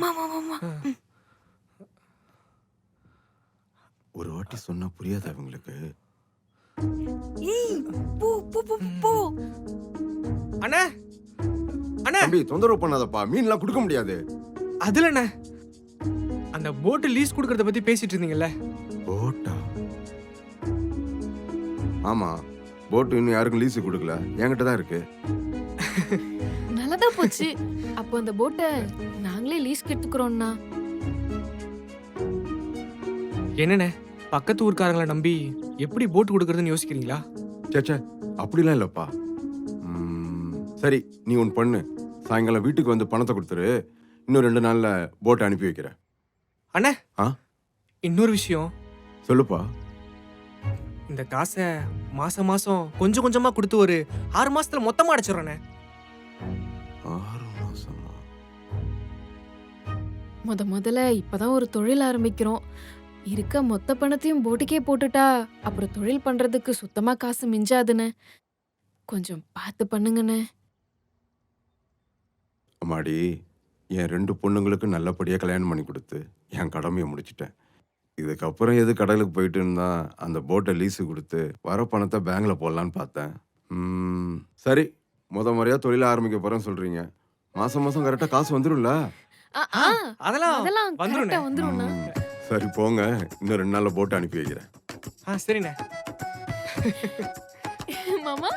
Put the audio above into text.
மாமா மாமா ஒரு வாட்டி சொன்னா புரியாதா இவங்களுக்கு? ஏய் போ போ போ போ. அண்ணா அண்ணா தம்பி தொந்தரவு பண்ணாதப்பா, மீன்லாம் கொடுக்க முடியாது. அதுல அண்ணா அந்த போட்டு லீஸ் கொடுக்கறத பத்தி பேசிட்டு இருந்தீங்கல்ல. போட்டா? ஆமா, போட்டு இன்னும் யாருக்கும் லீஸு கொடுக்கல, என்கிட்ட தான் இருக்கு. நல்லதா போச்சு. அப்போ அந்த போட்டை நாங்களே லீஸ்க்கு எடுத்துக்கிறோம்னா. என்னண்ணே பக்கத்து ஊர்க்காரங்களை நம்பி எப்படி போட்டு கொடுக்கறதுன்னு யோசிக்கிறீங்களா? சேச்சே, அப்படிலாம் இல்லப்பா. சரி, நீ ஒன்று பண்ணு, சாயங்காலம் வீட்டுக்கு வந்து பணத்தை கொடுத்துரு, இன்னும் 2 நாள்ல போட்டை அனுப்பி வைக்கிறேன். அண்ணே ஆ? இன்னொரு விஷயம், சொல்லுப்பா. இந்த காசை மாசம் மாசம் கொஞ்சம் கொஞ்சமா கொடுத்து ஒரு 6 மாசத்துல மொத்தமா அடைச்சிடறேண்ணே. 6 மாசமா? முதல்ல இப்பதான் ஒரு தொழில் ஆரம்பிக்கிறோம். இருக்க மொத்த பணத்தையும் போட்டுக்கே போட்டுட்டா அப்புறம் தொழில் பண்றதுக்கு சுத்தமா காசு மிஞ்சாதுன்னு. கொஞ்சம் பார்த்து பண்ணுங்கண்ணே. அம்மாடி, என் 2 பொண்ணுங்களுக்கு நல்லபடியாக கல்யாணம் பண்ணி கொடுத்து என் கடமையை முடிச்சிட்டேன். இதுக்கப்புறம் எது கடலுக்கு போயிட்டு இருந்தா அந்த போட்டை லீஸு கொடுத்து வர பணத்தை பேங்க்ல போடலான்னு பார்த்தேன். சரி, முறையாக தொழில் ஆரம்பிக்க போறேன்னு சொல்றீங்க. மாசம் மாசம் கரெக்டாக காசு வந்துடும்ல? அதெல்லாம் அதெல்லாம் வந்துருண்ணே. கரெக்டா வந்துரும்ண்ணா. சரி போங்க, இன்னும் 2 நாள்ல போட்டு அனுப்பி வைக்கிறேன். சரிண்ணே. மாமா